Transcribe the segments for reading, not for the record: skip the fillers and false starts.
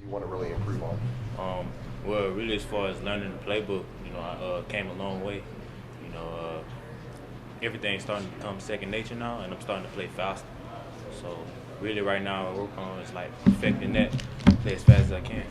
you want to really improve on? Well, really, as far as learning the playbook, I came a long way. Everything's starting to become second nature now, and I'm starting to play faster. So, really, right now, I work on is like perfecting that, play as fast as I can.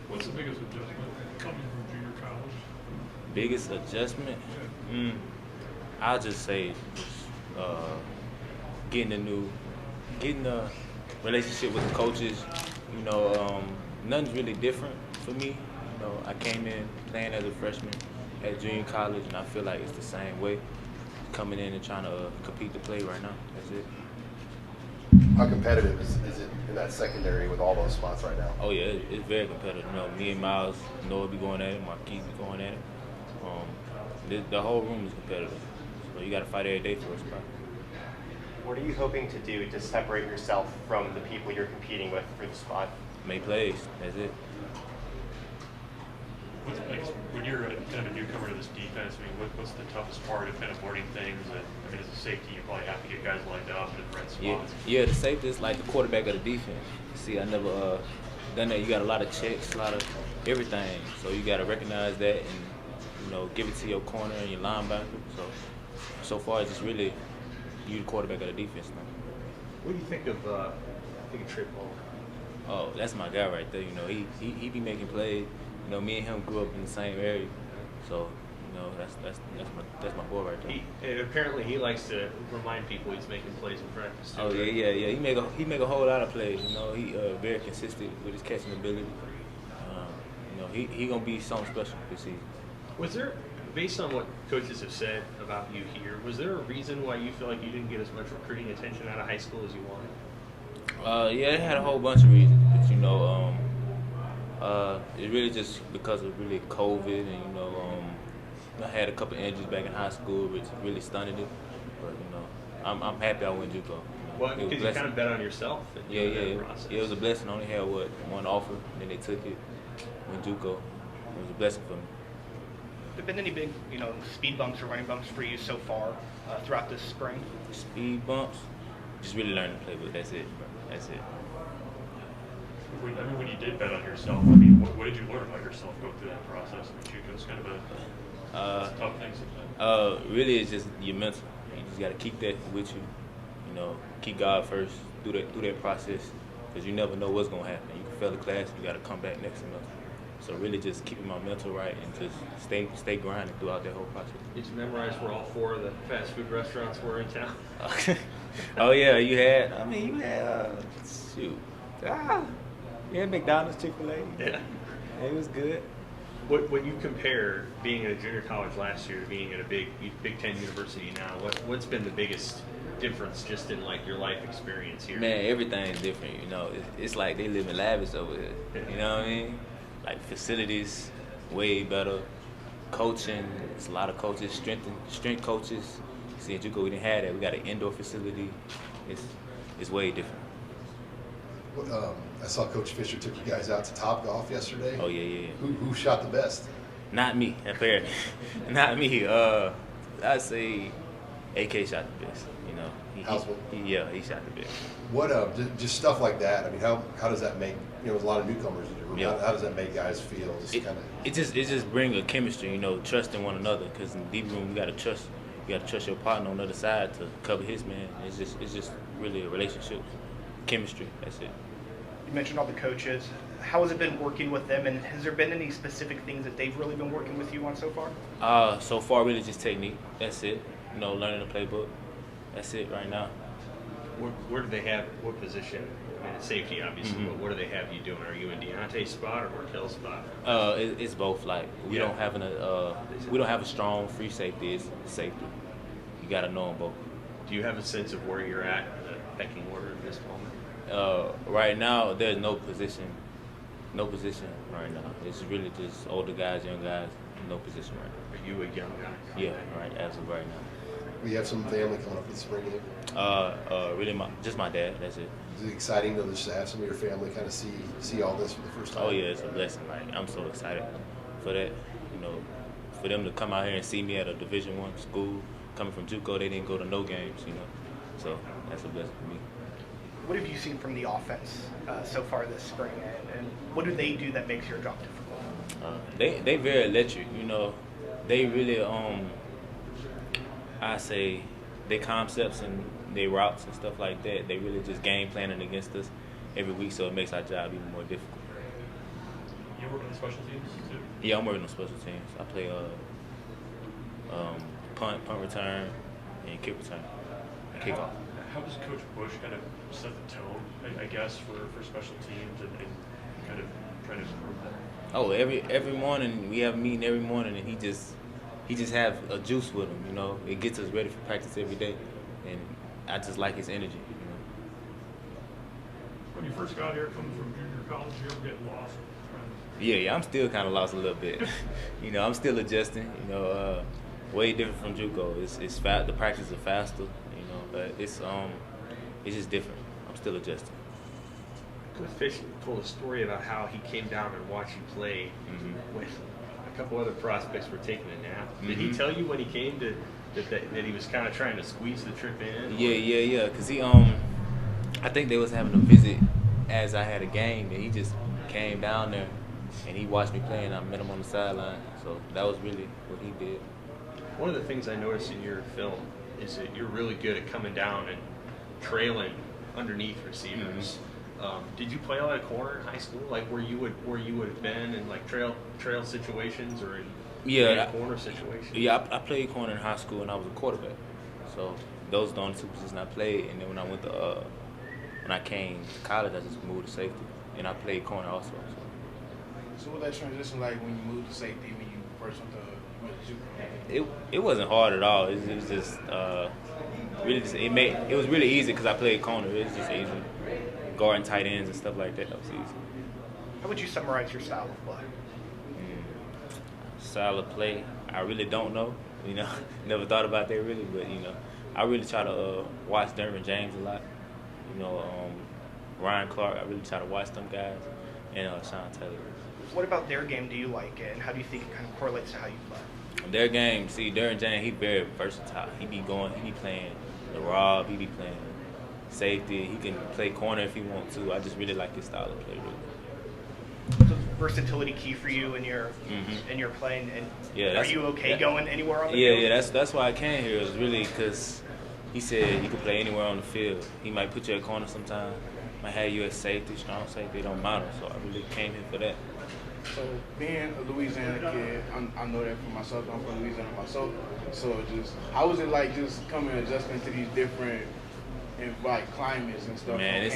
What's the biggest adjustment coming from junior college? Biggest adjustment? I'll just say getting a relationship with the coaches. Nothing's really different for me. I came in playing as a freshman at junior college, and I feel like it's the same way. Coming in and trying to compete to play right now. That's it. How competitive is it in that secondary with all those spots right now? Oh yeah, it's very competitive. Me and Miles, Noah be going at it, Marquise be going at it. The whole room is competitive. So you got to fight every day for a spot. What are you hoping to do to separate yourself from the people you're competing with for the spot? Make plays. That's it. When you're kind of a newcomer to this defense, what's the toughest part of kind of learning things? As a safety, you probably have to get guys lined up in the right spots. Yeah, the safety is like the quarterback of the defense. See, I never done that. You got a lot of checks, a lot of everything. So you got to recognize that and, give it to your corner and your linebacker. So far, it's just really you the quarterback of the defense now. What do you think of Trey Paul? Oh, that's my guy right there. He be making plays. Me and him grew up in the same area, so that's my boy right there. Apparently, he likes to remind people he's making plays in practice too. Oh yeah. He make a whole lot of plays. He very consistent with his catching ability. He gonna be something special this season. Was there, based on what coaches have said about you here, was there a reason why you feel like you didn't get as much recruiting attention out of high school as you wanted? Yeah, it had a whole bunch of reasons, but it's really just because of really COVID, and I had a couple injuries back in high school, which really stunted it. But I'm happy I went JUCO. Well, because you kind of bet on yourself. Yeah. It was a blessing. I only had one offer, and then they took it. Went JUCO. It was a blessing for me. Have there been any big, speed bumps or running bumps for you so far throughout this spring? Speed bumps? Just really learning to play with. That's it, bro. That's it. When you did bet on yourself, what did you learn about yourself going through that process? JUCO's kind of a tough thing sometimes. Really, it's just your mental. You just got to keep that with you. Keep God first through that process, because you never know what's gonna happen. You can fail the class, you got to come back next semester. So really, just keeping my mental right and just stay grinding throughout that whole process. Did you memorize where all 4 of the fast food restaurants were in town? Oh yeah, you had shoot. You had McDonald's, Chick-fil-A. Yeah. It was good. When you compare being at a junior college last year to being at a Big Ten university now, what's been the biggest difference just in like your life experience here? Man, everything's different. It's like they live in lavish over here. You know what I mean? Like facilities, way better. Coaching, it's a lot of coaches, strength coaches. See, at JUCO we didn't have that. We got an indoor facility. It's way different. I saw Coach Fisher took you guys out to Topgolf yesterday. Oh yeah. Who shot the best? Not me, apparently. Not me. I'd say AK shot the best. He shot the best. What just stuff like that? I mean, how does that make there's a lot of newcomers in the room. Yeah. How does that make guys feel? It just bring a chemistry, trusting one another. Because in the deep room, you gotta trust your partner on the other side to cover his man. It's just really a relationship, chemistry. That's it. You mentioned all the coaches. How has it been working with them, and has there been any specific things that they've really been working with you on so far? So far, really just technique. That's it. Learning the playbook. That's it right now. Where do they have what position? I mean, it's safety, obviously, but what do they have you doing? Are you in Deontay's spot or Markel's spot? It's both. Like we don't have a strong free safety. It's safety. You got to know them both. Do you have a sense of where you're at in the pecking order at this moment? Right now, there's no position right now. It's really just older guys, young guys, no position right now. Are you a young guy? Yeah, right, as of right now. We have some family coming up in the spring game. Really, just my dad. That's it. Is it exciting to just have some of your family kind of see all this for the first time? Oh yeah, it's a blessing. Like I'm so excited for that. For them to come out here and see me at a Division I school, coming from JUCO, they didn't go to no games. So that's a blessing for me. What have you seen from the offense so far this spring, and what do they do that makes your job difficult? They very electric. You know, they really I say their concepts and their routes and stuff like that. They really just game planning against us every week, so it makes our job even more difficult. You work on the special teams too? Yeah, I'm working on special teams. I play punt return, and kick return, and kickoff. How does Coach Bush kind of set the tone, I guess, for special teams and kind of try to improve that? Oh, every morning we have a meeting every morning, and he just have a juice with him. You know, it gets us ready for practice every day, and I just like his energy. You know. When you first got here, coming from junior college, you ever get lost? Yeah, I'm still kind of lost a little bit. You know, I'm still adjusting. You know, way different from JUCO. It's the practices are faster. You know, but it's just different. I'm still adjusting. Coach Fish told a story about how he came down and watched you play when a couple other prospects were taking a nap. Did he tell you when he came that he was kind of trying to squeeze the trip in? Yeah. Cause he I think they was having a visit as I had a game, and he just came down there and he watched me play, and I met him on the sideline. So that was really what he did. One of the things I noticed in your film is that you're really good at coming down and trailing underneath receivers. Did you play a lot of corner in high school, like where you would have been in like trail situations or in corner situations? Yeah, I played corner in high school, and I was a quarterback. So those are the only two positions I played. And then when I came to college, I just moved to safety, and I played corner also. So what that transition like when you moved to safety when you first went to JUCO? It wasn't hard at all. It was just it was really easy because I played corner. It was just easy. Guarding tight ends and stuff like that was easy. How would you summarize your style of play? Style of play, I really don't know. You know, never thought about that really, but you know, I really try to watch Derwin James a lot. You know, Ryan Clark. I really try to watch them guys, and Sean Taylor. What about their game do you like, and how do you think it kind of correlates to how you play? Their game, see, Derwin James, he's very versatile. He be playing the Rob, he be playing safety. He can play corner if he wants to. I just really like his style of play, really. So versatility key for you in your play, and are you okay going anywhere on the field? Yeah, that's why I came here. It was really because he said you could play anywhere on the field. He might put you at corner sometime, might have you at safety, strong safety. It don't matter. So I really came here for that. So being a Louisiana kid, I know that for myself. I'm from Louisiana myself. So just how was it like just coming and adjusting to these different climates and stuff? Man,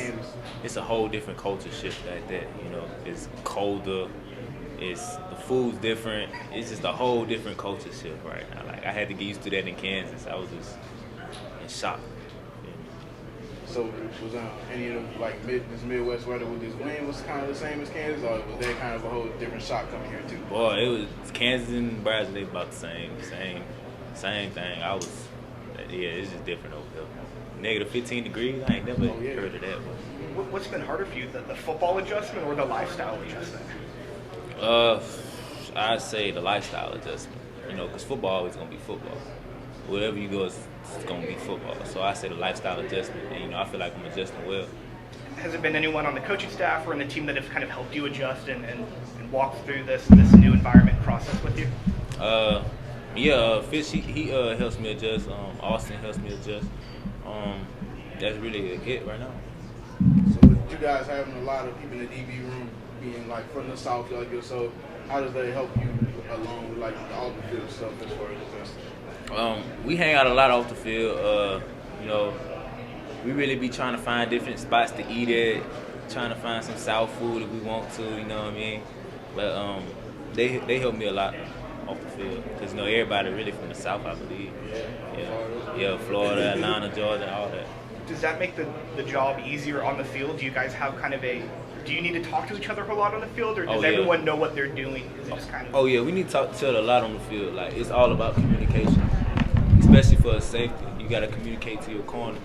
it's a whole different culture shift like that. You know, it's colder. The food's different. It's just a whole different culture shift right now. Like I had to get used to that in Kansas. I was just in shock. So was any of this Midwest weather with this wind was kind of the same as Kansas, or was that kind of a whole different shock coming here too? Boy, it was Kansas and Nebraska. They about the same thing. It's just different over there. Negative 15 degrees. I ain't never heard of that. What's been harder for you, the football adjustment or the lifestyle adjustment? I'd say the lifestyle adjustment. You know, because football always gonna be football. Wherever you go, it's gonna be football. So I say the lifestyle adjustment, and you know, I feel like I'm adjusting well. Has there been anyone on the coaching staff or in the team that have kind of helped you adjust and walk through this new environment process with you? Fish he helps me adjust. Austin helps me adjust. That's really it right now. So with you guys having a lot of people in the DB room being like from the South like yourself, how does that help you along with like the off the field stuff as far as adjusting? We hang out a lot off the field. You know, we really be trying to find different spots to eat at, trying to find some South food if we want to, you know what I mean? But they help me a lot off the field because, you know, everybody really from the South, I believe. Yeah, Florida, Atlanta, Georgia, all that. Does that make the job easier on the field? Do you guys have kind of do you need to talk to each other a lot on the field, or does everyone know what they're doing? Is it just kind of... Oh, yeah, we need to talk to each other a lot on the field. Like, it's all about communication, especially for a safety. You got to communicate to your corner.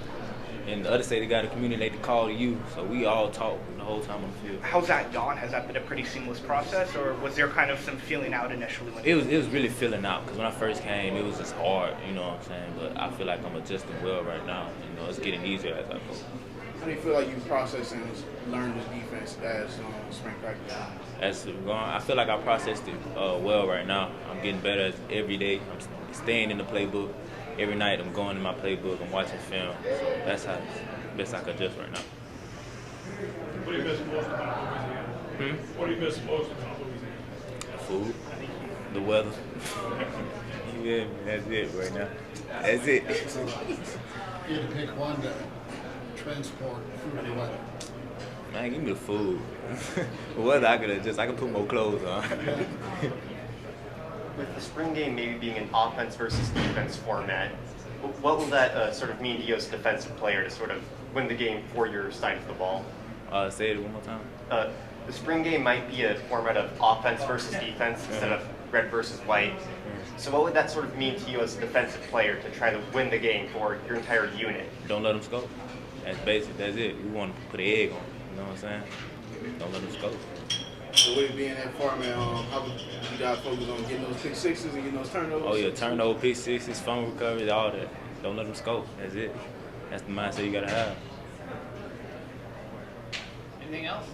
And the other safety got to communicate the call to you. So we all talk the whole time on the field. How's that gone? Has that been a pretty seamless process, or was there kind of some feeling out initially? It was really feeling out because when I first came, it was just hard, you know what I'm saying? But I feel like I'm adjusting well right now. You know, it's getting easier as I go. How do you feel like you process and learn this defense as spring practice? I feel like I processed it well right now. I'm getting better every day. I'm staying in the playbook. Every night I'm going in my playbook. I'm watching film. So that's how best I can adjust right now. What do you miss most about Louisiana? What do you miss most about Louisiana? The food, the weather. Yeah, that's it right now. That's it. You had to pick one to transport food or weather. Man, give me the food. The weather I could adjust. I could put more clothes on. With the spring game maybe being an offense versus defense format, what will that sort of mean to you as a defensive player to sort of win the game for your side of the ball? Say it one more time. The spring game might be a format of offense versus defense instead of red versus white. So what would that sort of mean to you as a defensive player to try to win the game for your entire unit? Don't let them score. That's basic. That's it. We want to put an egg on. You know what I'm saying? Don't let them score. So with it being that format, how would you guys focus on getting those pick sixes and getting those turnovers? Oh yeah, turnover, pick sixes, fumble recovery, all that. Don't let them score. That's it. That's the mindset you gotta have. Anything else?